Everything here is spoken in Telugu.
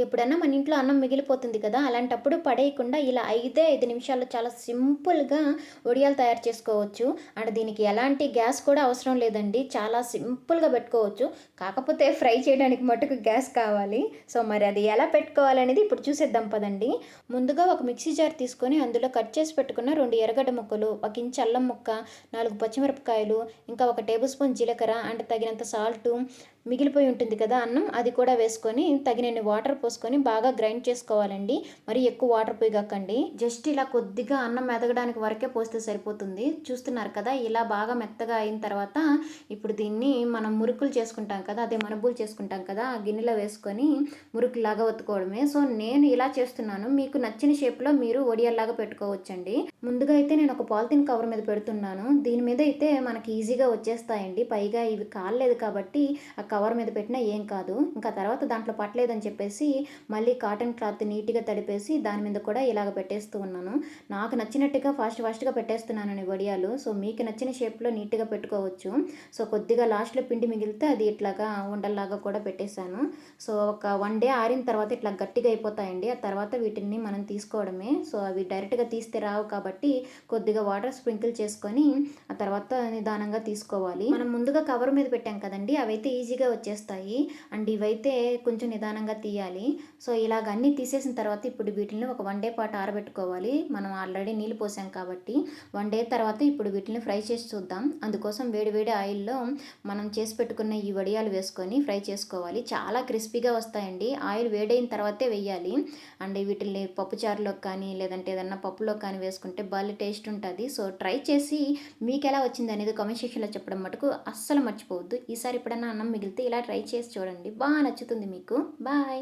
ఎప్పుడన్నా మన ఇంట్లో అన్నం మిగిలిపోతుంది కదా! అలాంటప్పుడు పడేయకుండా ఇలా 5 నిమిషాల్లో చాలా సింపుల్‌గా వడియాలు తయారు చేసుకోవచ్చు. అండ్ దీనికి ఎలాంటి గ్యాస్ కూడా అవసరం లేదండి. చాలా సింపుల్‌గా పెట్టుకోవచ్చు. కాకపోతే ఫ్రై చేయడానికి మటుకు గ్యాస్ కావాలి. సో, మరి అది ఎలా పెట్టుకోవాలనేది ఇప్పుడు చూసేద్దాం పదండి. ముందుగా ఒక మిక్సీ జార్ తీసుకొని అందులో కట్ చేసి పెట్టుకున్న 2 ఎర్రగడ్డ ముక్కలు, ఒక ఇంచు అల్లం ముక్క, 4 పచ్చిమిరపకాయలు, ఇంకా ఒక టేబుల్ స్పూన్ జీలకర్ర అండ్ తగినంత సాల్టు, మిగిలిపోయి ఉంటుంది కదా అన్నం, అది కూడా వేసుకొని తగినన్ని వాటర్ పోసుకొని బాగా గ్రైండ్ చేసుకోవాలండి. మరి ఎక్కువ వాటర్ పోయగాకండి. జస్ట్ ఇలా కొద్దిగా అన్నం మెదగడానికి వరకే పోస్తే సరిపోతుంది. చూస్తున్నారు కదా ఇలా బాగా మెత్తగా అయిన తర్వాత ఇప్పుడు దీన్ని మనం మురుకులు చేసుకుంటాం కదా, అదే మనుబులు చేసుకుంటాం కదా, ఆ గిన్నెలో వేసుకొని మురుకులాగా ఒత్తుకోవడమే. సో నేను ఇలా చేస్తున్నాను. మీకు నచ్చిన షేప్లో మీరు వడియాల్లాగా పెట్టుకోవచ్చండి. ముందుగా అయితే నేను ఒక పాలిథిన్ కవర్ మీద పెడుతున్నాను. దీని మీద అయితే మనకి ఈజీగా వచ్చేస్తాయండి. పైగా ఇవి కాలేదు కాబట్టి ఆ కవర్ మీద పెట్టినా ఏం కాదు. ఇంకా తర్వాత దాంట్లో పట్టలేదని చెప్పేసి మళ్ళీ కాటన్ క్లాత్ నీట్‌గా తడిపేసి దాని మీద కూడా ఇలాగ పెట్టేస్తూ ఉన్నాను. నాకు నచ్చినట్టుగా ఫాస్ట్‌గా పెట్టేస్తున్నానండి వడియాలు. సో, మీకు నచ్చిన షేప్‌లో నీట్‌గా పెట్టుకోవచ్చు. సో, కొద్దిగా లాస్ట్‌లో పిండి మిగిలితే అది ఇట్లాగా ఉండల్లాగా కూడా పెట్టేశాను. సో, ఒక 1 డే ఆరిన తర్వాత ఇట్లా గట్టిగా అయిపోతాయండి. ఆ తర్వాత వీటిని మనం తీసుకోవడమే. సో, అవి డైరెక్ట్‌గా తీస్తే రావు కాబట్టి కొద్దిగా వాటర్ స్ప్రింకిల్ చేసుకొని ఆ తర్వాత నిదానంగా తీసుకోవాలి. మనం ముందుగా కవర్ మీద పెట్టాం కదండీ! అవైతే ఈజీగా వచ్చేస్తాయి. అండ్ ఇవైతే కొంచెం నిదానంగా తీయాలి. సో, ఇలాగ అన్నీ తీసేసిన తర్వాత ఇప్పుడు వీటిల్ని ఒక 1 డే పాటు ఆరబెట్టుకోవాలి. మనం ఆల్రెడీ నీళ్ళు పోసాం కాబట్టి. 1 డే తర్వాత ఇప్పుడు వీటిల్ని ఫ్రై చేసి చూద్దాం. అందుకోసం వేడి వేడి ఆయిల్‌లో మనం చేసి పెట్టుకున్న ఈ వడియాలు వేసుకొని ఫ్రై చేసుకోవాలి. చాలా క్రిస్పీగా వస్తాయండి. ఆయిల్ వేడైన తర్వాతే వెయ్యాలి. అండ్ వీటిల్ని పప్పుచారులోకి కానీ, లేదంటే ఏదన్నా పప్పులోకి కానీ వేసుకుంటే భలే టేస్ట్ ఉంటది. సో, ట్రై చేసి మీకెలా వచ్చిందనేది కామెంట్ సెక్షన్‌లో చెప్పడం మటుకు అస్సలు మర్చిపోవద్దు. ఈసారి ఎప్పుడన్నా అన్నం మిగిలితే ఇలా ట్రై చేసి చూడండి. నచ్చుతుంది మీకు. బాయ్.